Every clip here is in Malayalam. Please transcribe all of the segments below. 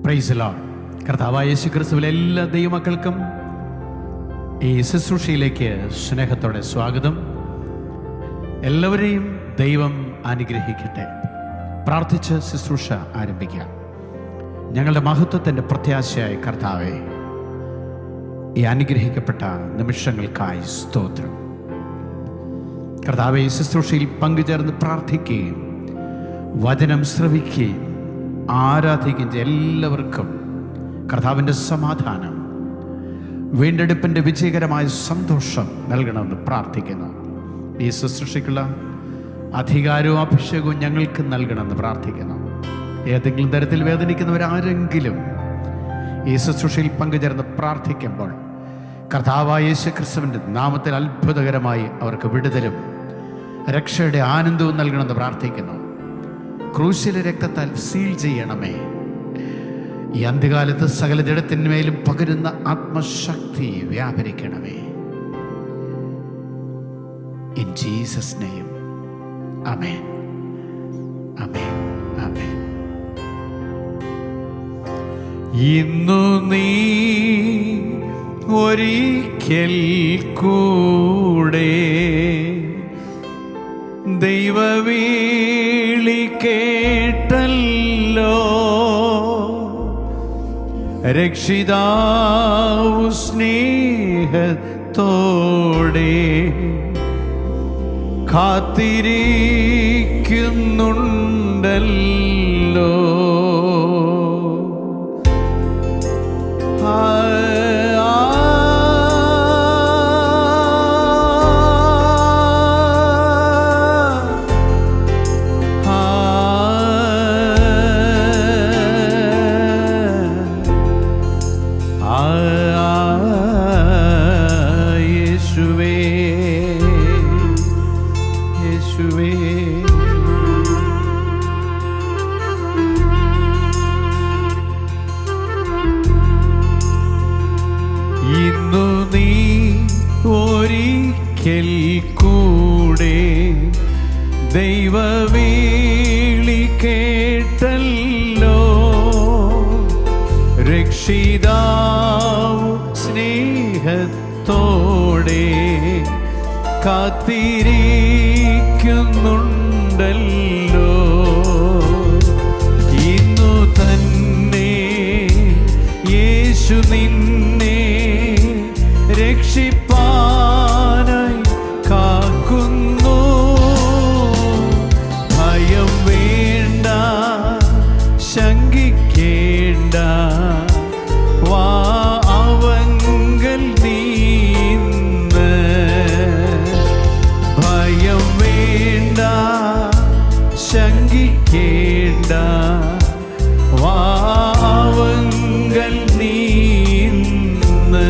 Price the Lord. കർത്താവായ യേശു ക്രിസ്തുവിലെ എല്ലാ ദൈവമക്കൾക്കും ഈ ശുശ്രൂഷയിലേക്ക് സ്നേഹത്തോടെ സ്വാഗതം. എല്ലാവരെയും ദൈവം അനുഗ്രഹിക്കട്ടെ. പ്രാർത്ഥിച്ച് ശുശ്രൂഷ ആരംഭിക്കാം. ഞങ്ങളുടെ മഹത്വത്തിൻ്റെ പ്രത്യാശയായ കർത്താവേ, ഈ അനുഗ്രഹിക്കപ്പെട്ട നിമിഷങ്ങൾക്കായി സ്തോത്രം. കർത്താവേ, ഈ ശുശ്രൂഷയിൽ പങ്കുചേർന്ന് പ്രാർത്ഥിക്കുകയും വചനം ശ്രവിക്കുകയും ആരാധിക്കുകയും എല്ലാവർക്കും കർത്താവിൻ്റെ സമാധാനം, വീണ്ടെടുപ്പിൻ്റെ വിജയകരമായ സന്തോഷം നൽകണമെന്ന് പ്രാർത്ഥിക്കുന്നു. ഈ ശുശ്രൂഷയ്ക്കുള്ള അധികാരവും അഭിഷേകവും ഞങ്ങൾക്ക് നൽകണമെന്ന് പ്രാർത്ഥിക്കുന്നു. ഏതെങ്കിലും തരത്തിൽ വേദനിക്കുന്നവരാരെങ്കിലും ഈ ശുശ്രൂഷയിൽ പങ്കുചേർന്ന് പ്രാർത്ഥിക്കുമ്പോൾ കർത്താവായ യേശു ക്രിസ്തുവിൻ്റെ നാമത്തിൽ അത്ഭുതകരമായി അവർക്ക് വിടുതലും രക്ഷയുടെ ആനന്ദവും നൽകണമെന്ന് പ്രാർത്ഥിക്കുന്നു. ക്രൂശിലെ രക്തത്താൽ സീൽ ചെയ്യണമേ. ഈ അന്ത്യകാലത്ത് സകല ജഡത്തിന്മേലും പകരുന്ന ആത്മശക്തി വ്യാപരിക്കണമേ. In Jesus name, amen, amen, ആമേൻ. ഇന്നു നീ ഒരിക്കൽ കൂടെ ദൈവവിളി കേട്ടല്ലോ, രക്ഷിതാവു സ്നേഹത്തോടെ കാത്തിരിക്കുന്നുണ്ടല്ലോ. ഇന്നു നീ ഒരിക്കൽ കൂടെ ദൈവവിളി കേട്ടല്ലോ, രക്ഷിതാവു സ്നേഹത്തോടെ കാത്തിരിക്കുന്നുണ്ടല്ലോ. ഇന്നു തന്നെ യേശു നിന്നെ രക്ഷിപ്പാനായി കാക്കുന്നു. ഭയം വേണ്ട, ശങ്കിക്കേണ്ട, വാ അവങ്കൽ നീന്ന്. ഭയം വേണ്ട, ശങ്കിക്കേണ്ട, വാ അവങ്കൽ നീന്ന്.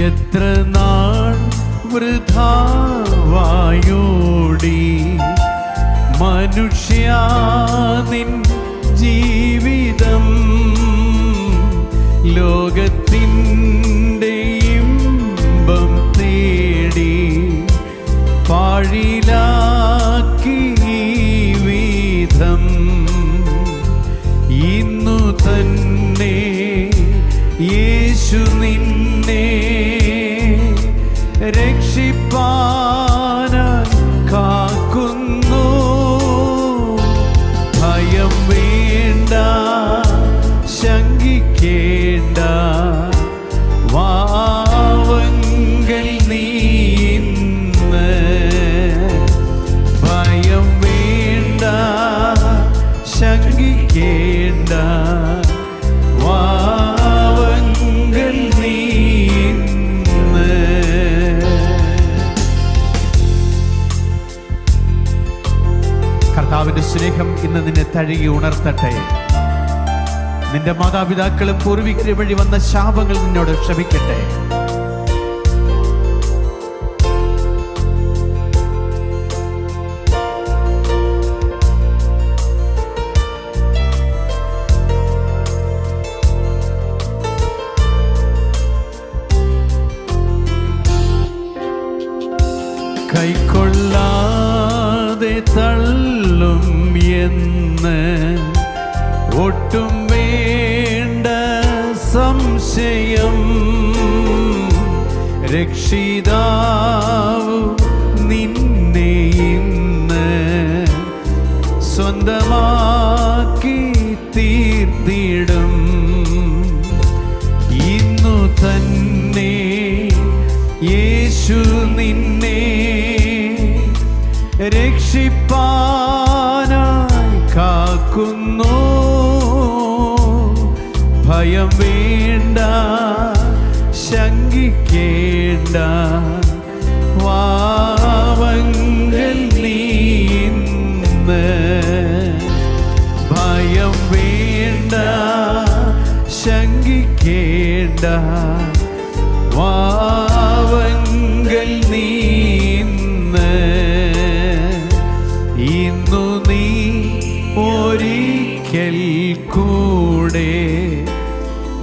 എത്ര നാൾ വൃഥാവായോടി മനുഷ്യാ നിൻ ജീവിതം, ലോകത്തിൻ്റെ ഇമ്പം തേടി പാഴിലാക്കി വിധം. ഇന്നു തന്നെ യേശു നിന്നെ രക്ഷിപ്പാനായി കാക്കുന്നു. ഭയം വേണ്ട, ശങ്കിക്കേണ്ട, വാവങ്കൽ നീന്ന്. ഭയം വേണ്ട, ശങ്കിക്കേണ്ട, വാവങ്കൽ നീന്ന്. കർത്താവിന്റെ സ്നേഹം ഇന്ന് നിന്നെ തഴുകി ഉണർത്തട്ടെ. നിന്റെ മാതാപിതാക്കളും പൂർവികരെ വഴി വന്ന ശാപങ്ങൾ നിന്നോട് ക്ഷമിക്കട്ടെ. കൈക്കൊള്ളാതെ തള്ളും എന്ന് ഒട്ടും വേണ്ട സംശയം. രക്ഷിതാവ് നിന്നെ ഇന്ന് സ്വന്തമാക്കി തീർത്തിടും. ഇന്നു തന്നെ യേശു നിന്നെ രക്ഷിപ്പാനായി കാക്കുന്നു. ഭയം വേണ്ട, ശങ്കിക്കേണ്ട, പാവങ്ങൾ നീ ഇന്ന്. ഭയം വേണ്ട, ശങ്കിക്കേണ്ട, പാവങ്ങൾ നീ ഇന്ന്. ഇന്നു നീ ഒരിക്കൽ കൂടെ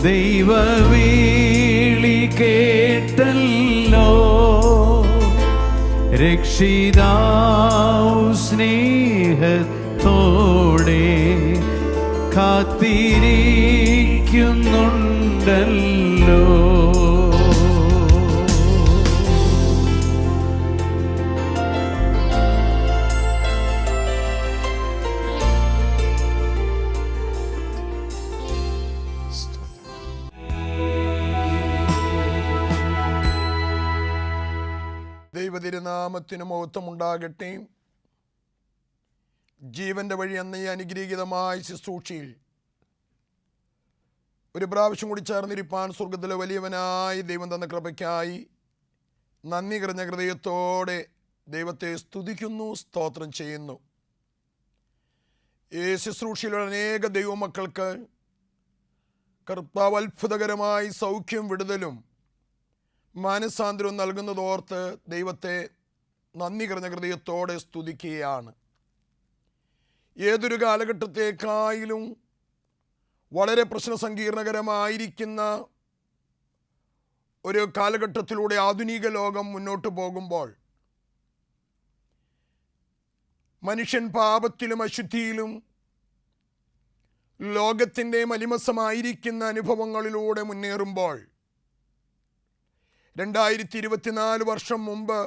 ദൈവവിളി കേട്ടല്ലോ. രക്ഷിതാവ് സ്നേഹത്തോടെ കാത്തിരിക്കുന്നുണ്ടല്ലോ. ദൈവതിരുനാമത്തിന് മഹത്വമുണ്ടാകട്ടെ. ജീവന്റെ വഴി എന്ന ഈ അനുഗ്രഹീതമായ ശുശ്രൂഷയിൽ ഒരു പ്രാവശ്യം കൂടി ചേർന്നിരിപ്പാൻ സ്വർഗത്തിലെ വലിയവനായി ദൈവം തന്ന കൃപയ്ക്കായി നന്ദി നിറഞ്ഞ ഹൃദയത്തോടെ ദൈവത്തെ സ്തുതിക്കുന്നു, സ്തോത്രം ചെയ്യുന്നു. ഈ ശുശ്രൂഷയിലുള്ള അനേക ദൈവമക്കൾക്ക് കർത്താവ് അത്ഭുതകരമായി സൗഖ്യം, വിടുതലും മാനസാന്തരവും നൽകുന്നതോർത്ത് ദൈവത്തെ നന്ദി നിറഞ്ഞ ഹൃദയത്തോടെ സ്തുതിക്കുകയാണ്. ഏതൊരു കാലഘട്ടത്തെക്കായാലും വളരെ പ്രശ്നസങ്കീർണകരമായിരിക്കുന്ന ഒരു കാലഘട്ടത്തിലൂടെ ആധുനിക ലോകം മുന്നോട്ട് പോകുമ്പോൾ മനുഷ്യൻ പാപത്തിലും അശുദ്ധിയിലും ലോകത്തിൻ്റെ മലിമസമായിരിക്കുന്ന അനുഭവങ്ങളിലൂടെ മുന്നേറുമ്പോൾ 2024 വർഷം മുമ്പ്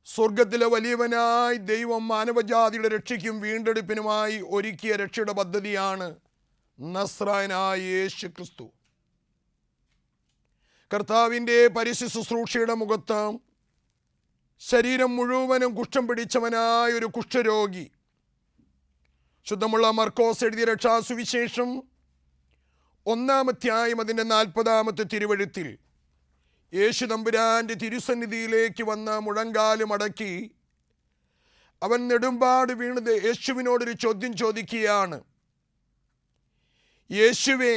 സ്വർഗത്തിലെ വലിയവനായി ദൈവം മാനവജാതിയുടെ രക്ഷയ്ക്കും വീണ്ടെടുപ്പിനുമായി ഒരുക്കിയ രക്ഷയുടെ പദ്ധതിയാണ് നസ്രായനായ യേശു ക്രിസ്തു. കർത്താവിൻ്റെ പരിശുദ്ധ ശുശ്രൂഷയുടെ മുഖത്ത് ശരീരം മുഴുവനും കുഷ്ഠം പിടിച്ചവനായ ഒരു കുഷ്ഠരോഗി, ശുദ്ധമുള്ള മർക്കോസ് എഴുതിയ രക്ഷാസുവിശേഷം 1-ാം അധ്യായം അതിൻ്റെ 40-ാമത്തെ തിരുവെഴുത്തിൽ യേശു തമ്പുരാൻ്റെ തിരുസന്നിധിയിലേക്ക് വന്ന് മുഴങ്കാല് മടക്കി അവൻ നെടുമ്പാട് വീണത് യേശുവിനോടൊരു ചോദ്യം ചോദിക്കുകയാണ്. യേശുവേ,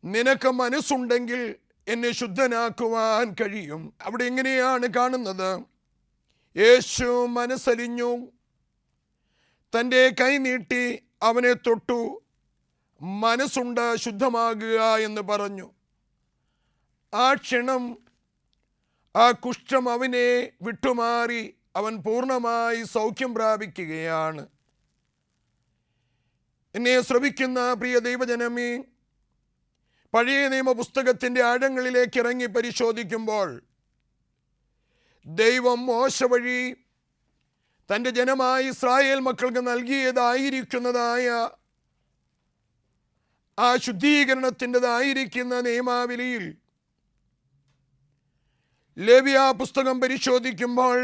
നിനക്ക് മനസ്സുണ്ടെങ്കിൽ എന്നെ ശുദ്ധനാക്കുവാൻ കഴിയും. അവിടെ എങ്ങനെയാണ് കാണുന്നത്? യേശു മനസ്സലിഞ്ഞു, തൻ്റെ കൈ നീട്ടി അവനെ തൊട്ടു, മനസ്സുണ്ട്, ശുദ്ധമാകുക എന്ന് പറഞ്ഞു. ആ ക്ഷണം ആ കുഷ്ഠം അവനെ വിട്ടുമാറി അവൻ പൂർണ്ണമായി സൗഖ്യം പ്രാപിക്കുകയാണ്. എന്നെ ശ്രവിക്കുന്ന പ്രിയ ദൈവജനമേ, പഴയ നിയമ പുസ്തകത്തിൻ്റെ ആഴങ്ങളിലേക്ക് ഇറങ്ങി പരിശോധിക്കുമ്പോൾ ദൈവം മോശ വഴി തൻ്റെ ജനമായ ഇസ്രായേൽ മക്കൾക്ക് നൽകിയതായിരിക്കുന്നതായ ആ ശുദ്ധീകരണത്തിൻ്റെതായിരിക്കുന്ന നിയമാവലിയിൽ ലേവ്യ പുസ്തകം പരിശോധിക്കുമ്പോൾ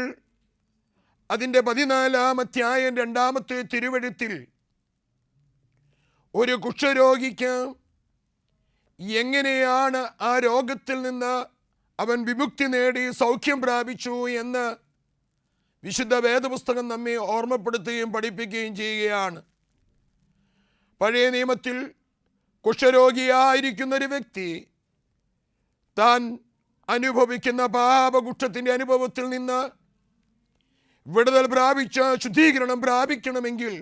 അതിൻ്റെ 14-ാം അധ്യായം 2-ാമത്തെ തിരുവെഴുത്തിൽ ഒരു കുഷ്ഠരോഗിക്ക് എങ്ങനെയാണ് ആ രോഗത്തിൽ നിന്ന് അവൻ വിമുക്തി നേടി സൗഖ്യം പ്രാപിച്ചു എന്ന് വിശുദ്ധ വേദപുസ്തകം നമ്മെ ഓർമ്മപ്പെടുത്തുകയും പഠിപ്പിക്കുകയും ചെയ്യുകയാണ്. പഴയ നിയമത്തിൽ കുഷ്ഠരോഗിയായിരിക്കുന്നൊരു വ്യക്തി താൻ അനുഭവിക്കുന്ന പാപകുഷ്ഠത്തിൻ്റെ അനുഭവത്തിൽ നിന്ന് വിടുതൽ പ്രാപിച്ച ശുദ്ധീകരണം പ്രാപിക്കണമെങ്കിൽ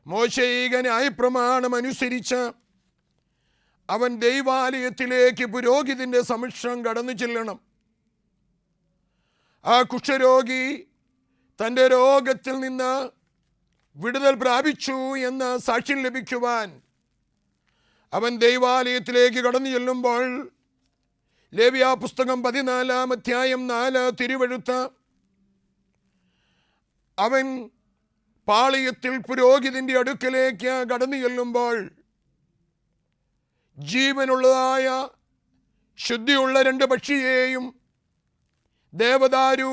മോശയിക ന്യായപ്രമാണം അനുസരിച്ച് അവൻ ദൈവാലയത്തിലേക്ക് പുരോഹിതൻ്റെ സമക്ഷം കടന്നു ചെല്ലണം. ആ കുഷ്ഠരോഗി തൻ്റെ രോഗത്തിൽ നിന്ന് വിടുതൽ പ്രാപിച്ചു എന്ന് സാക്ഷ്യം ലഭിക്കുവാൻ അവൻ ദൈവാലയത്തിലേക്ക് കടന്നു ചെല്ലുമ്പോൾ ലേവ്യ പുസ്തകം 14-ാം അധ്യായം 4 തിരുവെഴുത്ത്, അവൻ പാളയത്തിൽ പുരോഹിതന്റെ അടുക്കലേക്ക് കടന്നു ചെല്ലുമ്പോൾ ജീവനുള്ളതായ ശുദ്ധിയുള്ള 2 പക്ഷിയെയും ദേവദാരു,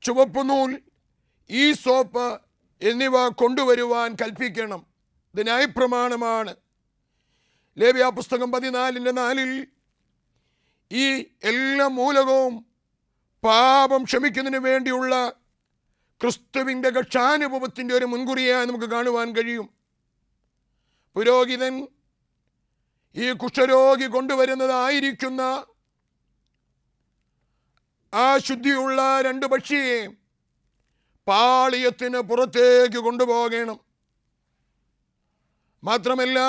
ചുവപ്പുനൂൽ, ഈസോപ്പ് എന്നിവ കൊണ്ടുവരുവാൻ കൽപ്പിക്കണം. ഇത് ന്യായപ്രമാണമാണ്. ലേവ്യ പുസ്തകം 14-4 ഈ എല്ലാ മൂലകവും പാപം ക്ഷമിക്കുന്നതിന് വേണ്ടിയുള്ള ക്രിസ്തുവിൻ്റെ രക്ഷാനുഭവത്തിൻ്റെ ഒരു മുൻകുറിയായി നമുക്ക് കാണുവാൻ കഴിയും. പുരോഹിതൻ ഈ കുഷ്ഠരോഗി കൊണ്ടുവരുന്നതായിരിക്കുന്ന ആ ശുദ്ധിയുള്ള 2 പക്ഷിയെ പാളയത്തിന് പുറത്തേക്ക് കൊണ്ടുപോകണം. മാത്രമല്ല,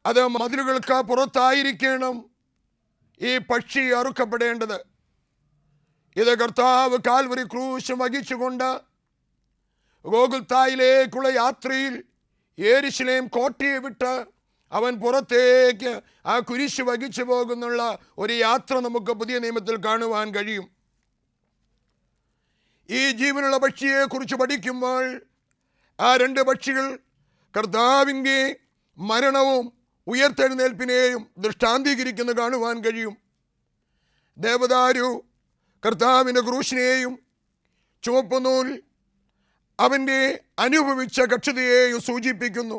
അത് മതിലുകൾക്ക് പുറത്തായിരിക്കണം ഈ പക്ഷി അറുക്കപ്പെടേണ്ടത്. ഇത് കർത്താവ് കാൽവരി ക്രൂശ് വഹിച്ചുകൊണ്ട് ഗോകുൽത്തായിലേക്കുള്ള യാത്രയിൽ യെരൂശലേം കോട്ടയെ വിട്ട് അവൻ പുറത്തേക്ക് ആ കുരിശ് വഹിച്ചു പോകുന്നുള്ള ഒരു യാത്ര നമുക്ക് പുതിയ നിയമത്തിൽ കാണുവാൻ കഴിയും. ഈ ജീവനുള്ള പക്ഷിയെ കുറിച്ച് പഠിക്കുമ്പോൾ ആ 2 പക്ഷികൾ കർത്താവിൻ്റെ മരണവും ഉയർത്തെഴുന്നേൽപ്പിനെയും ദൃഷ്ടാന്തീകരിക്കുന്ന കാണുവാൻ കഴിയും. ദേവദാരു കർത്താവിൻ്റെ ക്രൂശിനെയും, ചുവപ്പുനൂൽ അവൻ്റെ അനുഭവിച്ച കക്ഷതയെയും സൂചിപ്പിക്കുന്നു.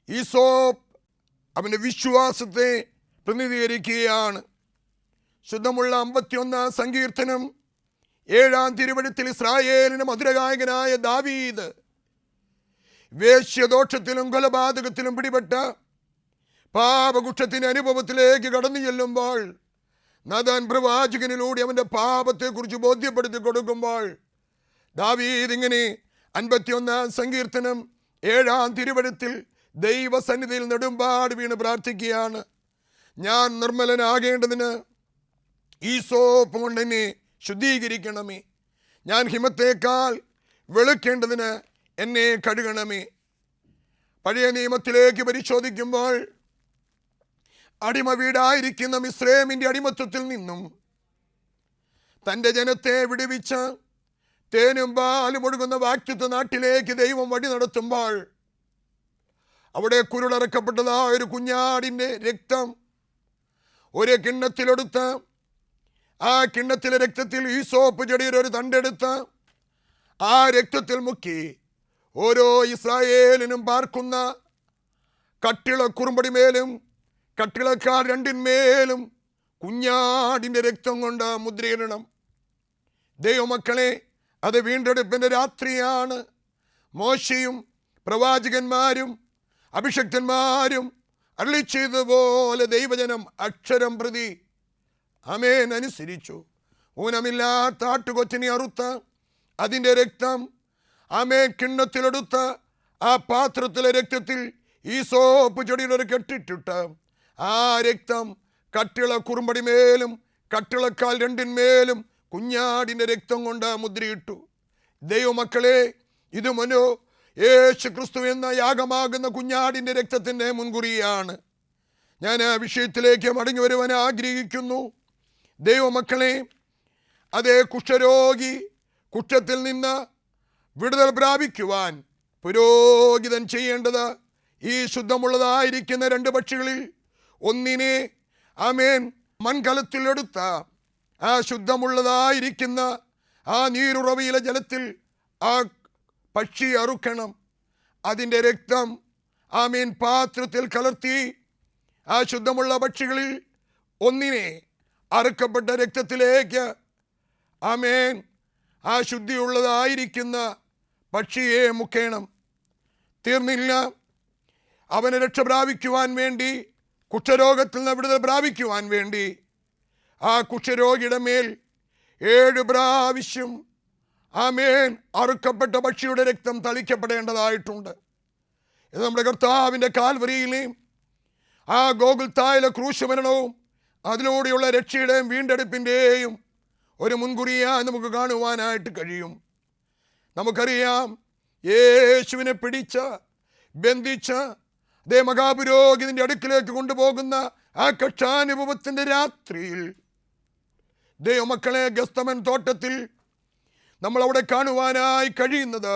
ഈസോപ്പ് അവൻ്റെ വിശ്വാസത്തെ പ്രതിനിധീകരിക്കുകയാണ്. ശുദ്ധമുള്ള 51-ാം സങ്കീർത്തനം 7-ാം തിരുവെഴുത്തിൽ ഇസ്രായേലിന് മധുരഗായകനായ ദാവീദ് വേശ്യദോഷത്തിലും കൊലപാതകത്തിലും പിടിപെട്ട പാപകുഷ്ഠത്തിൻ്റെ അനുഭവത്തിലേക്ക് കടന്നു ചെല്ലുമ്പോൾ നാഥാൻ പ്രവാചകനിലൂടെ അവൻ്റെ പാപത്തെക്കുറിച്ച് ബോധ്യപ്പെടുത്തി കൊടുക്കുമ്പോൾ ദാവീദ് ഇങ്ങനെ 51-ാം സങ്കീർത്തനം 7-ാം തിരുവെഴുത്തിൽ ദൈവസന്നിധിയിൽ നെടുമ്പാട് വീണ് പ്രാർത്ഥിക്കുകയാണ്. ഞാൻ നിർമ്മലനാകേണ്ടതിന് ഈസോപ്പ് കൊണ്ട് എന്നെ ശുദ്ധീകരിക്കണമേ. ഞാൻ ഹിമത്തേക്കാൾ വെളുക്കേണ്ടതിന് എന്നെ കഴുകണമേ. പഴയ നിയമത്തിലേക്ക് പരിശോധിക്കുമ്പോൾ അടിമ വീടായിരിക്കുന്ന മിസ്രൈമിൻ്റെ അടിമത്വത്തിൽ നിന്നും തൻ്റെ ജനത്തെ വിടുവിച്ച് തേനും പാലും ഒഴുകുന്ന വാക്തത്വ നാട്ടിലേക്ക് ദൈവം വഴി നടത്തുമ്പോൾ അവിടെ കുരുളറക്കപ്പെട്ടതായ ഒരു കുഞ്ഞാടിൻ്റെ രക്തം ഒരു കിണ്ണത്തിലെടുത്ത് ആ കിണ്ണത്തിലെ രക്തത്തിൽ ഈസോപ്പ് ചെടിയുടെ ഒരു തണ്ടെടുത്ത് ആ രക്തത്തിൽ മുക്കി ഓരോ ഇസ്രായേലിനും പാർക്കുന്ന കട്ടിള കുറുമ്പടിമേലും കട്ടിളക്കാർ 2-ന്മേലും കുഞ്ഞാടിൻ്റെ രക്തം കൊണ്ട് മുദ്രയിടണം. ദൈവമക്കളെ, അത് വീണ്ടെടുപ്പിൻ്റെ രാത്രിയാണ്. മോശയും പ്രവാചകന്മാരും അഭിഷക്തന്മാരും അരുളി ചെയ്തതുപോലെ ദൈവജനം അക്ഷരം പ്രതി ആമേൻ അനുസരിച്ചു. ഊനമില്ലാത്ത ആട്ടുകൊറ്റനെ അറുത്ത് അതിൻ്റെ രക്തം ആമേൻ കിണ്ണത്തിലെടുത്ത് ആ പാത്രത്തിലെ രക്തത്തിൽ ഈസോപ്പ് ചെടിയുടെ കെട്ടിട്ടിട്ട് ആ രക്തം കട്ടിള കുറുമ്പടിമേലും കട്ടിളക്കാൽ 2-ന്മേലും കുഞ്ഞാടിൻ്റെ രക്തം കൊണ്ട് മുദ്രയിട്ടു. ദൈവമക്കളെ, ഇത് യേശു ക്രിസ്തു എന്ന യാഗമാകുന്ന കുഞ്ഞാടിൻ്റെ രക്തത്തിൻ്റെ മുൻകുറിയാണ്. ഞാൻ ആ വിഷയത്തിലേക്ക് മടങ്ങി വരുവാൻ ആഗ്രഹിക്കുന്നു. ദൈവമക്കളെ, അതേ കുഷ്ഠരോഗി കുഷ്ഠത്തിൽ നിന്ന് വിടുതൽ പ്രാപിക്കുവാൻ പുരോഹിതൻ ചെയ്യേണ്ടത് ഈ ശുദ്ധമുള്ളതായിരിക്കുന്ന 2 പക്ഷികളിൽ ഒന്നിനെ ആമേൻ മൺകലത്തിലെടുത്ത ആ ശുദ്ധമുള്ളതായിരിക്കുന്ന ആ നീരുറവയിലെ ജലത്തിൽ ആ പക്ഷി അറുക്കണം. അതിൻ്റെ രക്തം ആമേൻ പാത്രത്തിൽ കലർത്തി ആ ശുദ്ധമുള്ള പക്ഷികളിൽ ഒന്നിനെ അറുക്കപ്പെട്ട രക്തത്തിലേക്ക് ആമേൻ ആ ശുദ്ധിയുള്ളതായിരിക്കുന്ന പക്ഷിയെ മുക്കേണം. തീർന്നില്ല, അവനെ രക്ഷ പ്രാപിക്കുവാൻ വേണ്ടി, കുഷ്ഠരോഗത്തിൽ നിന്ന് വിടുതൽ പ്രാപിക്കുവാൻ വേണ്ടി ആ കുഷ്ഠരോഗിയുടെ മേൽ 7 പ്രാവശ്യം ആമേൻ അറുക്കപ്പെട്ട പക്ഷിയുടെ രക്തം തളിക്കപ്പെടേണ്ടതായിട്ടുണ്ട്. ഇത് നമ്മുടെ കർത്താവിൻ്റെ കാൽവരിയിലെയും ആ ഗോകുൽത്തായിലെ ക്രൂശ് മരണവും അതിലൂടെയുള്ള രക്ഷയുടെയും വീണ്ടെടുപ്പിൻ്റെയും ഒരു മുൻകുറിയായി നമുക്ക് കാണുവാനായിട്ട് കഴിയും. നമുക്കറിയാം, യേശുവിനെ പിടിച്ച് ബന്ധിച്ച് അതേ മഹാപുരോഹിതന്റെ അടുക്കിലേക്ക് കൊണ്ടുപോകുന്ന ആ കക്ഷാനുഭവത്തിൻ്റെ രാത്രിയിൽ ദൈവമക്കളെ, ഗസ്തമൻ തോട്ടത്തിൽ നമ്മളവിടെ കാണുവാനായി കഴിയുന്നത്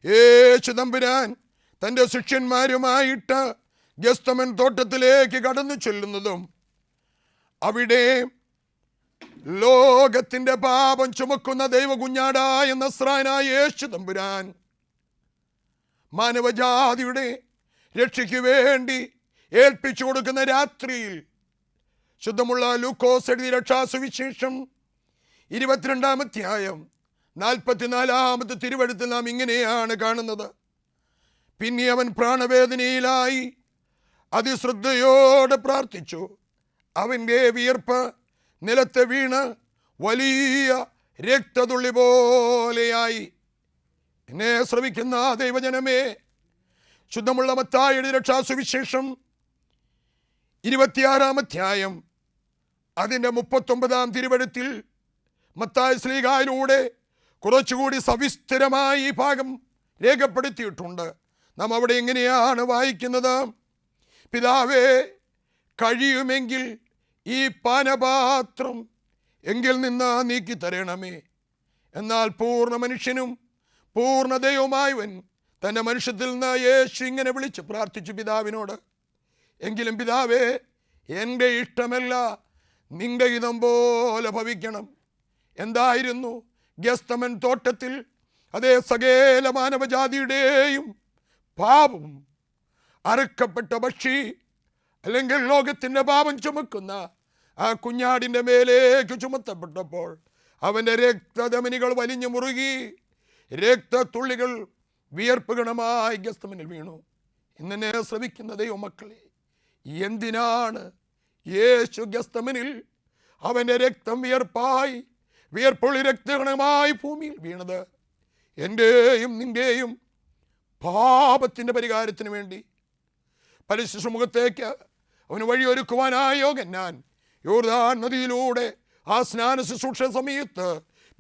യേശു തമ്പുരാൻ തൻ്റെ ശിഷ്യന്മാരുമായിട്ട് ഗസ്തമൻ തോട്ടത്തിലേക്ക് കടന്നു ചെല്ലുന്നതും അവിടെ ലോകത്തിൻ്റെ പാപം ചുമക്കുന്ന ദൈവകുഞ്ഞാടായ നസ്രായനായ യേശു തമ്പുരാൻ മാനവജാതിയുടെ രക്ഷയ്ക്ക് വേണ്ടി ഏൽപ്പിച്ചു കൊടുക്കുന്ന രാത്രിയിൽ ശുദ്ധമുള്ള ലൂക്കോസ് എഴുതിയ രക്ഷാസുവിശേഷം 22-ാം അധ്യായം 44-ാമത്തെ തിരുവെഴുത്തിൽ നാം ഇങ്ങനെയാണ് കാണുന്നത്. പിന്നെ അവൻ പ്രാണവേദനയിലായി അതിശ്രദ്ധയോടെ പ്രാർത്ഥിച്ചു. അവൻ്റെ വിയർപ്പ് നിലത്ത് വീണ് വലിയ രക്തതുള്ളി പോലെയായി. എന്നെ ശ്രവിക്കുന്ന ദൈവജനമേ, ശുദ്ധമുള്ള മത്തായിയുടെ രക്ഷാസുവിശേഷം 26-ാം അധ്യായം അതിൻ്റെ 39-ാം തിരുവെഴുത്തിൽ മത്തായി ശ്ലീഹായിലൂടെ കുറച്ചുകൂടി സവിസ്തരമായി ഈ ഭാഗം രേഖപ്പെടുത്തിയിട്ടുണ്ട്. നാം അവിടെ എങ്ങനെയാണ് വായിക്കുന്നത്? പിതാവേ, കഴിയുമെങ്കിൽ ഈ പാനപാത്രം എങ്കിൽ നിന്ന് നീക്കി തരണമേ. എന്നാൽ പൂർണ്ണ മനുഷ്യനും പൂർണ്ണ ദൈവമായവൻ തൻ്റെ മനുഷ്യത്തിൽ നിന്ന് യേശു ഇങ്ങനെ വിളിച്ച് പ്രാർത്ഥിച്ചു പിതാവിനോട്, എങ്കിലും പിതാവേ, എൻ്റെ ഇഷ്ടമല്ല, നിന്റെ ഹിതം പോലെ ഭവിക്കണം. എന്തായിരുന്നു ഗസ്തമൻ തോട്ടത്തിൽ അതേ സകല മാനവജാതിയുടെയും പാപം അറുക്കപ്പെട്ട പക്ഷി അല്ലെങ്കിൽ ലോകത്തിൻ്റെ പാപം ചുമക്കുന്ന ആ കുഞ്ഞാടിൻ്റെ മേലേക്ക് ചുമത്തപ്പെട്ടപ്പോൾ അവൻ്റെ രക്തധമനികൾ വലിഞ്ഞു മുറുകി, രക്തത്തുള്ളികൾ വിയർപ്പ് ഗണമായി ഗസ്തമനിൽ വീണു. ഇന്നെ ശ്രവിക്കുന്ന ദൈവമക്കളെ, എന്തിനാണ് യേശു ഗസ്തമനിൽ അവൻ്റെ രക്തം വിയർപ്പായി വിയർപ്പുള്ളി രക്തഗണമായി ഭൂമിയിൽ വീണത്? എൻ്റെയും നിൻ്റെയും പാപത്തിൻ്റെ പരിഹാരത്തിന് വേണ്ടി. പരിശുദ്ധ മുഖത്തേക്ക് അവന് വഴിയൊരുക്കുവാനായ യോഹന്നാൻ യോർദാൻ നദിയിലൂടെ ആ സ്നാന ശുശ്രൂഷ സമയത്ത്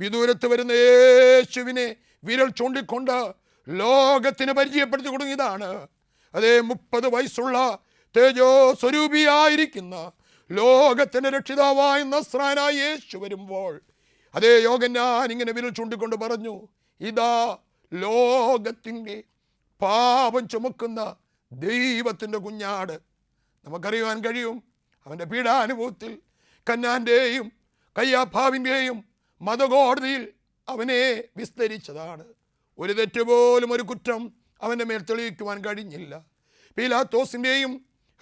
വിദൂരത്ത് വരുന്ന യേശുവിനെ വിരൽ ചൂണ്ടിക്കൊണ്ട് ലോകത്തിന് പരിചയപ്പെടുത്തി തുടങ്ങിയതാണ്. അതേ 30 വയസ്സുള്ള തേജോ സ്വരൂപിയായിരിക്കുന്ന ലോകത്തിൻ്റെ രക്ഷിതാവായ നസ്രായനായ യേശു വരുമ്പോൾ അതേ യോഹന്നാൻ ഇങ്ങനെ വിരൽ ചൂണ്ടിക്കൊണ്ട് പറഞ്ഞു, ഇതാ ലോകത്തിൻ്റെ പാപം ചുമക്കുന്ന ദൈവത്തിൻ്റെ കുഞ്ഞാട്. നമുക്കറിയുവാൻ കഴിയും, അവൻ്റെ പീഡാനുഭവത്തിൽ കന്നാൻ്റെയും കയ്യാഫാവിൻ്റെയും മതകോടതിയിൽ അവനെ വിസ്തരിച്ചതാണ്. ഒരു തെറ്റുപോലും ഒരു കുറ്റം അവൻ്റെ മേൽ തെളിയിക്കുവാൻ കഴിഞ്ഞില്ല. പീലാത്തോസിൻ്റെയും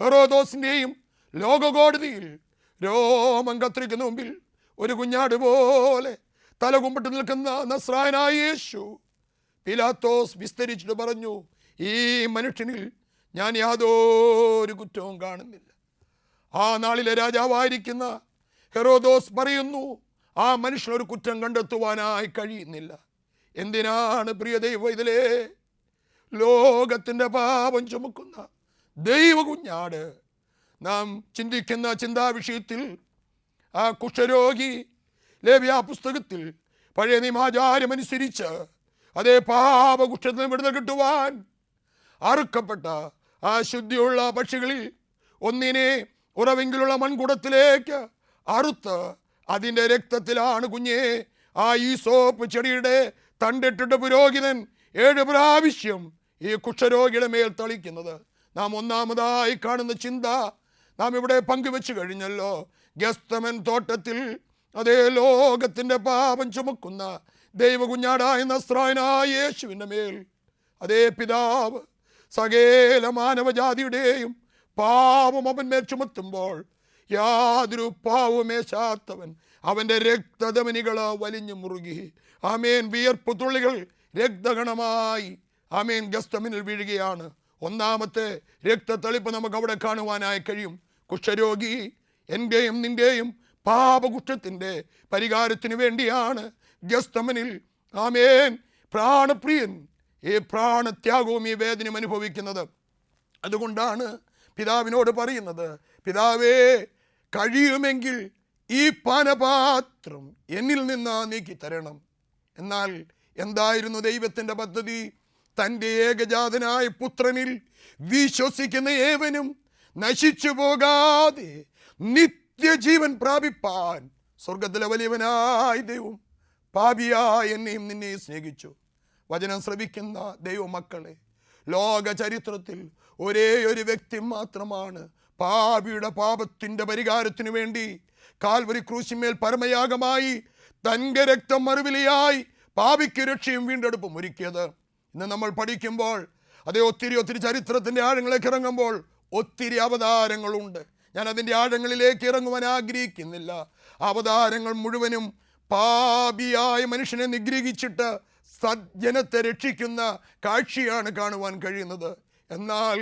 ഹെറോദോസിൻ്റെയും ലോകകോടതിയിൽ രോമം കത്രിക്കുന്ന മുമ്പിൽ ഒരു കുഞ്ഞാട് പോലെ തലകുമ്പിട്ട് നിൽക്കുന്ന നസ്രായനായ യേശു പീലാത്തോസ് വിസ്തരിച്ചിട്ട് പറഞ്ഞു, ഈ മനുഷ്യനിൽ ഞാൻ യാതൊരു കുറ്റവും കാണുന്നില്ല. ആ നാളിലെ രാജാവായിരിക്കുന്ന ഹെറോദോസ് പറയുന്നു, ആ മനുഷ്യനൊരു കുറ്റം കണ്ടെത്തുവാനായി കഴിയുന്നില്ല. എന്തിനാണ് പ്രിയ ദൈവത്തിലെ ലോകത്തിൻ്റെ പാപം ചുമക്കുന്ന ദൈവ കുഞ്ഞാട് നാം ചിന്തിക്കുന്ന ചിന്താവിഷയത്തിൽ ആ കുഷ്ഠരോഗി ലേവ്യ പുസ്തകത്തിൽ പഴയ നിയമാചാരമനുസരിച്ച് അതേ പാപകുഷ്ഠത്തിന് വിടുതൽ കിട്ടുവാൻ അറുക്കപ്പെട്ട ആ ശുദ്ധിയുള്ള പക്ഷികളിൽ ഒന്നിനെ ഉറവെങ്കിലുള്ള മൺകുടത്തിലേക്ക് അറുത്ത് അതിൻ്റെ രക്തത്തിലാണ് കുഞ്ഞെ ആ ഈസോപ്പ് ചെടിയുടെ തണ്ടിട്ടിട്ട് പുരോഹിതൻ 7 പ്രാവശ്യം ഈ കുഷ്ഠരോഗിയുടെ മേൽ തളിക്കുന്നത്. നാം ഒന്നാമതായി കാണുന്ന ചിന്ത നാം ഇവിടെ പങ്കുവെച്ച് കഴിഞ്ഞല്ലോ. ഗസ്തമൻ തോട്ടത്തിൽ അതേ ലോകത്തിൻ്റെ പാപം ചുമക്കുന്ന ദൈവകുഞ്ഞാടായ നസ്രായനായ യേശുവിൻ്റെ മേൽ അതേ പിതാവ് സകല മാനവജാതിയുടെയും പാപം അവൻ മേൽ ചുമത്തുമ്പോൾ യാതൊരു പാവമേശാത്തവൻ അവൻ്റെ രക്തധമനികൾ വലിഞ്ഞു മുറുകി. ആമേൻ. വിയർപ്പ് തുള്ളികൾ രക്തഗണമായി ആമേൻ ഗസ്തമനിൽ വീഴുകയാണ്. ഒന്നാമത്തെ രക്തത്തളിപ്പ് നമുക്ക് അവിടെ കാണുവാനായി കഴിയും. കുഷ്ഠരോഗി എൻ്റെയും നിൻ്റെയും പാപകുഷ്ഠത്തിൻ്റെ പരിഹാരത്തിന് വേണ്ടിയാണ് ഗസ്തമനിൽ ആമേൻ പ്രാണപ്രിയൻ ഈ പ്രാണത്യാഗവും ഈ വേദനയും അനുഭവിക്കുന്നത്. അതുകൊണ്ടാണ് പിതാവിനോട് പറയുന്നത്, പിതാവേ, കഴിയുമെങ്കിൽ ഈ പാനപാത്രം എന്നിൽ നിന്ന് നീക്കി തരണം. എന്നാൽ എന്തായിരുന്നു ദൈവത്തിൻ്റെ പദ്ധതി? തൻ്റെ ഏകജാതനായ പുത്രനിൽ വിശ്വസിക്കുന്ന ഏവനും നശിച്ചു പോകാതെ നിത്യജീവൻ പ്രാപിപ്പാൻ സ്വർഗത്തിലെ വലിയവനായ ദൈവം പാപിയായ എന്നെയും നിന്നെയും സ്നേഹിച്ചു. വചനം ശ്രവിക്കുന്ന ദൈവമക്കളെ, ലോക ചരിത്രത്തിൽ ഒരേ ഒരു വ്യക്തി മാത്രമാണ് പാപിയുടെ പാപത്തിൻ്റെ പരിഹാരത്തിനു വേണ്ടി കാൽവരി ക്രൂശിന്മേൽ പരമയാഗമായി തൻ്റെ രക്തം മറുവിലയായി പാപിക്ക് രക്ഷയും വീണ്ടെടുപ്പും ഒരുക്കിയത്. ഇന്ന് നമ്മൾ പഠിക്കുമ്പോൾ അതേ ഒത്തിരി ചരിത്രത്തിൻ്റെ ആഴങ്ങളിലേക്ക് ഇറങ്ങുമ്പോൾ ഒത്തിരി അവതാരങ്ങളുണ്ട്. ഞാൻ അതിൻ്റെ ആഴങ്ങളിലേക്ക് ഇറങ്ങുവാൻ ആഗ്രഹിക്കുന്നില്ല. അവതാരങ്ങൾ മുഴുവനും പാപിയായ മനുഷ്യനെ നിഗ്രഹിച്ചിട്ട് സജ്ജനത്തെ രക്ഷിക്കുന്ന കാഴ്ചയാണ് കാണുവാൻ കഴിയുന്നത്. എന്നാൽ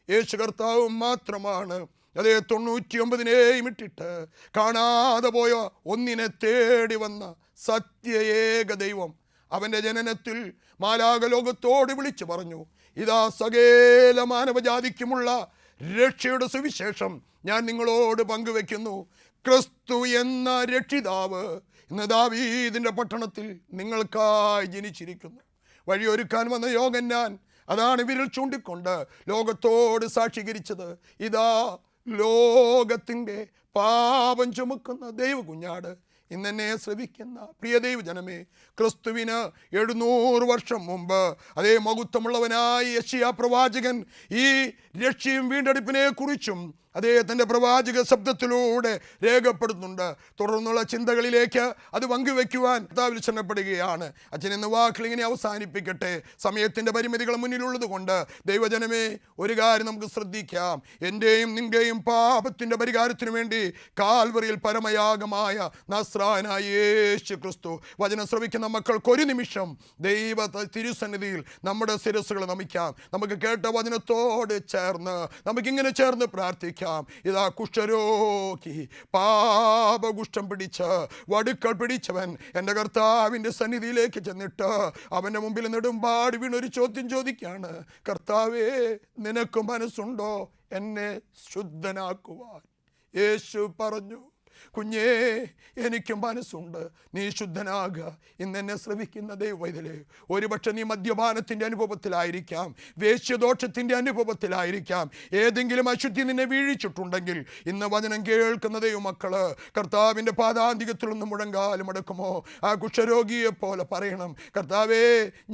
യേശു കർത്താവ് മാത്രമാണ് അതേ 99 ഇട്ടിട്ട് കാണാതെ പോയ ഒന്നിനെ തേടി വന്ന സത്യേക ദൈവം. അവൻ്റെ ജനനത്തിൽ മാലാഖ ലോകത്തോട് വിളിച്ചു പറഞ്ഞു, ഇതാ സകല മാനവജാതിക്കുമുള്ള രക്ഷയുടെ സുവിശേഷം ഞാൻ നിങ്ങളോട് പങ്കുവെക്കുന്നു. ക്രിസ്തു എന്ന രക്ഷിതാവ് ഇന്ന് ദാവീദിൻ്റെ പട്ടണത്തിൽ നിങ്ങൾക്കായി ജനിച്ചിരിക്കുന്നു. വഴിയൊരുക്കാൻ വന്ന യോഹന്നാൻ അതാണ് വിരൽ ചൂണ്ടിക്കൊണ്ട് ലോകത്തോട് സാക്ഷീകരിച്ചത്. ഇതാ ലോകത്തിൻ്റെ പാപം ചുമക്കുന്ന ദൈവകുഞ്ഞാട്. ഇന്നെന്നെ ശ്രവിക്കുന്ന പ്രിയ ദൈവജനമേ, ക്രിസ്തുവിന് 700 വർഷം മുമ്പ് അതേ മഹത്വമുള്ളവനായ യെശയ്യാ പ്രവാചകൻ ഈ രക്ഷയും വീണ്ടെടുപ്പിനെ കുറിച്ചും അദ്ദേഹത്തിൻ്റെ പ്രവാചക ശബ്ദത്തിലൂടെ രേഖപ്പെടുത്തുന്നുണ്ട്. തുടർന്നുള്ള ചിന്തകളിലേക്ക് അത് പങ്കുവെക്കുവാൻ ആവശ്യപ്പെടുകയാണ്. അച്ഛൻ ഇന്ന് വാക്കുകൾ ഇങ്ങനെ അവസാനിപ്പിക്കട്ടെ. സമയത്തിൻ്റെ പരിമിതികൾ മുന്നിലുള്ളത് കൊണ്ട് ദൈവജനമേ, ഒരു കാര്യം നമുക്ക് ശ്രദ്ധിക്കാം. എൻ്റെയും നിൻ്റെയും പാപത്തിൻ്റെ പരിഹാരത്തിനു വേണ്ടി കാൽവറിയിൽ പരമയാഗമായ നസ്രായനായ യേശു ക്രിസ്തു. വചനം ശ്രവിക്കുന്ന മക്കൾക്കൊരു നിമിഷം ദൈവ തിരുസന്നിധിയിൽ നമ്മുടെ ശിരസ്സുകൾ നമിക്കാം. നമുക്ക് കേട്ട വചനത്തോട് ചേർന്ന് നമുക്കിങ്ങനെ ചേർന്ന് പ്രാർത്ഥിക്കാം. ഇതാ കുഷ്ഠരോഗി, പാപകുഷ്ഠം പിടിച്ച് വടുക്കൾ പിടിച്ചവൻ എൻ്റെ കർത്താവിൻ്റെ സന്നിധിയിലേക്ക് ചെന്നിട്ട് അവൻ്റെ മുമ്പിൽ നെടുമ്പാട് വീണൊരു ചോദ്യം ചോദിക്കുകയാണ്, കർത്താവേ, നിനക്ക് മനസ്സുണ്ടോ എന്നെ ശുദ്ധനാക്കുവാൻ? യേശു പറഞ്ഞു, കുഞ്ഞേ, എനിക്ക് മനസ്സുണ്ട്, നീ ശുദ്ധനാകുക. ഇന്നെന്നെ ശ്രവിക്കുന്ന ദൈവവൈതലേ, ഒരുപക്ഷെ നീ മദ്യപാനത്തിൻ്റെ അനുഭവത്തിലായിരിക്കാം, വേശ്യദോഷത്തിൻ്റെ അനുഭവത്തിലായിരിക്കാം, ഏതെങ്കിലും അശുദ്ധി നിന്നെ വീഴിച്ചിട്ടുണ്ടെങ്കിൽ ഇന്ന് വചനം കേൾക്കുന്ന ദൈവമക്കള് കർത്താവിൻ്റെ പാദാന്തികത്തിലൊന്ന് മുഴങ്കാലും അടക്കുമോ? ആ കുഷ്ഠരോഗിയെ പോലെ പറയണം, കർത്താവേ,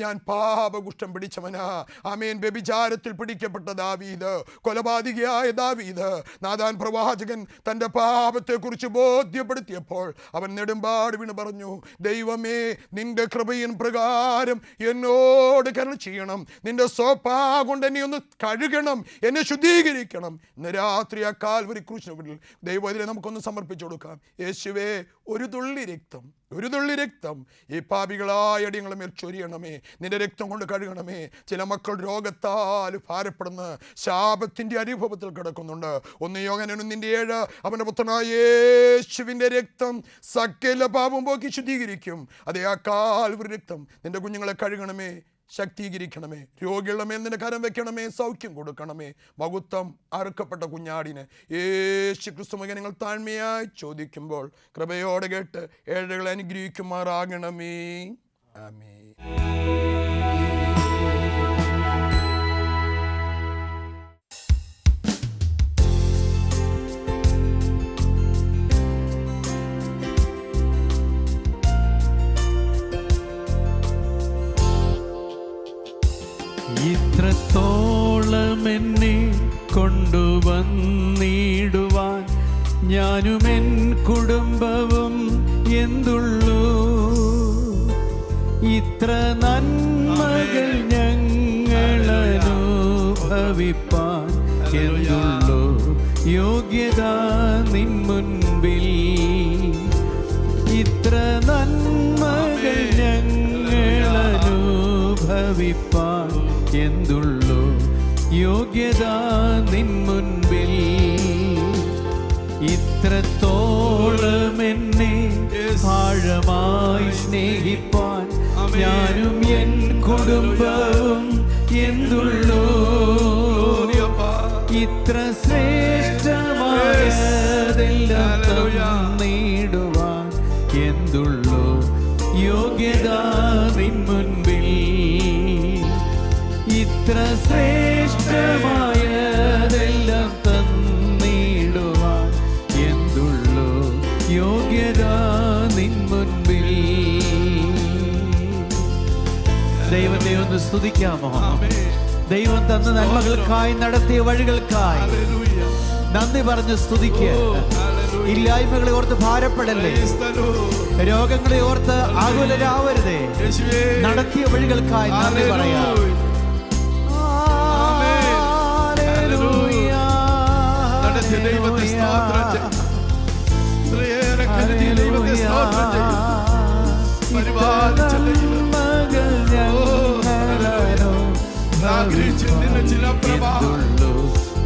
ഞാൻ പാപകുഷ്ഠം പിടിച്ചവനാ. ആമേൻ. വ്യഭിചാരത്തിൽ പിടിക്കപ്പെട്ട ദാവീദ്, കൊലപാതകിയായ ദാവീദ്, നാഥാൻ പ്രവാചകൻ തൻ്റെ പാപത്തെക്കുറിച്ച് ബോധ്യപ്പെടുത്തിയപ്പോൾ അവൻ നെടുമ്പാട് വീണ് പറഞ്ഞു, ദൈവമേ, നിന്റെ കൃപയിൻ പ്രകാരം എന്നോട് കരുണ ചെയ്യണം, നിന്റെ സോപ്പാ കൊണ്ട് എന്നെ ഒന്ന് കഴുകണം, എന്നെ ശുദ്ധീകരിക്കണം. ഇന്ന് രാത്രി ആ കാൽവരി ക്രൂശിന് മുന്നിൽ ദൈവത്തിനെ നമുക്കൊന്ന് സമർപ്പിച്ചു കൊടുക്കാം. യേശുവേ, ഒരു തുള്ളി രക്തം ഈ പാപികളായ അടിയങ്ങളുടെ മേൽ ചൊരിയണമേ, നിന്റെ രക്തം കൊണ്ട് കഴുകണമേ. ചില മക്കൾ രോഗത്താൽ ഭാരപ്പെടുന്ന ശാപത്തിൻ്റെ അനുഭവത്തിൽ കിടക്കുന്നുണ്ട്. 1 യോഹന്നാൻ 1:7 അവൻ്റെ പുത്രനായ യേശുവിൻ്റെ രക്തം സകല പാപം പോക്കി ശുദ്ധീകരിക്കും. അതേ ആ കാൽവരി രക്തം നിന്റെ കുഞ്ഞുങ്ങളെ കഴുകണമേ, ശക്തീകരിക്കണമേ. രോഗികളുടെ മേൽ നിന്റെ കരം വെക്കണമേ, സൗഖ്യം കൊടുക്കണമേ. മഹത്വം അറുക്കപ്പെട്ട കുഞ്ഞാടിന് യേശു ക്രിസ്തു മകൻ നിങ്ങൾ താഴ്മയായി ചോദിക്കുമ്പോൾ കൃപയോടെ കേട്ട് ഏഴകളെ അനുഗ്രഹിക്കുമാറാകണമേ. ആമേൻ. ഇത്രത്തോളം എന്നെ കൊണ്ടുവന്നിടുവാൻ ഞാനും എൻ കുടുംബവും എന്തുള്ളൂ. ഇത്ര നന്മകൾ ഞങ്ങളനുഭവിപ്പാൻ എന്തുള്ളൂ യോഗ്യത നിൻ മുൻപിൽ. ഇത്ര നന്മകൾ ഞങ്ങളനുഭവിപ്പാൻ എന്തുള്ളൂ യോഗ്യത നിൻ മുൻപിൽ. ഇത്രത്തോളം എന്നെ ആഴമായി സ്നേഹിപ്പാൻ ഞാനും എൻ കുടുംബവും എന്തുള്ളൂ. ഇത്ര ശ്രേഷ്ഠമായ നേടുവാൻ എന്തുള്ളൂ യോഗ്യത നിൻ മുൻപിൽ. ഇത്ര ശ്രേഷ്ഠമായതെല്ലാം തന്നിടുവാൻ എന്തുള്ളൂ യോഗ്യത നിൻ മുൻപിൽ. ദൈവത്തെ ഒന്ന് സ്തുതിക്കാമോ? ദൈവം തന്ന നന്മകൾക്കായി, നടത്തിയ വഴികൾക്കായി നന്ദി പറഞ്ഞ് സ്തുതിക്കുക. ഇല്ലായ്മകളെ ഓർത്ത് ഭാരപ്പെടല്ലേ, രോഗങ്ങളെ ഓർത്ത് ആകുലരാവരുതേ. നടത്തിയ വഴികൾക്കായി നന്ദി പറയാം.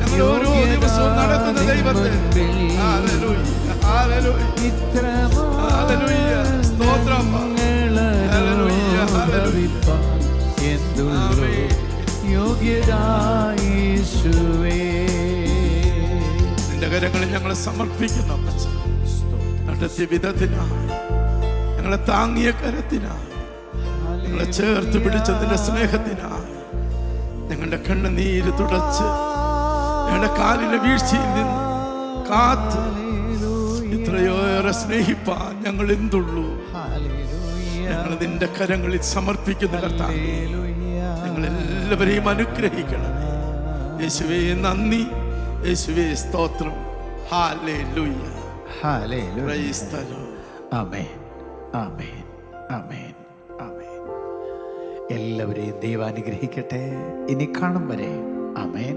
ഞങ്ങൾ ഓരോ ദിവസവും നടത്തുന്ന ദൈവത്തെ സ്തോത്രം. നിന്റെ കരങ്ങളിൽ ഞങ്ങളെ സമർപ്പിക്കുന്നു. നടത്തിയ വിധത്തിനായി, ഞങ്ങളെ താങ്ങിയ കരത്തിനായി, ഞങ്ങളെ ചേർത്ത് പിടിച്ചതിന്റെ സ്നേഹത്തിനായി, ഞങ്ങളുടെ കണ്ണുനീര് തുടച്ച് ഞങ്ങളുടെ കാലിലെ വീഴ്ചയിൽ നിന്ന് കാത്ത് ഇത്രയേറെ സ്നേഹിപ്പാൻ ഞങ്ങൾ എന്തുള്ളൂ. ഞങ്ങൾ നിന്റെ കരങ്ങളിൽ സമർപ്പിക്കുന്ന കർത്താവേ, ഞങ്ങളെല്ലാവരെയും അനുഗ്രഹിക്കണം. യേശുവേ നന്ദി, യേശുവേ സ്തോത്രം. Hallelujah, hallelujah. Praise the Lord. Amen, amen, amen, amen. എല്ലാവരെയും ദൈവം അനുഗ്രഹിക്കട്ടെ. ഇനി കാണും വരെ ആമേൻ.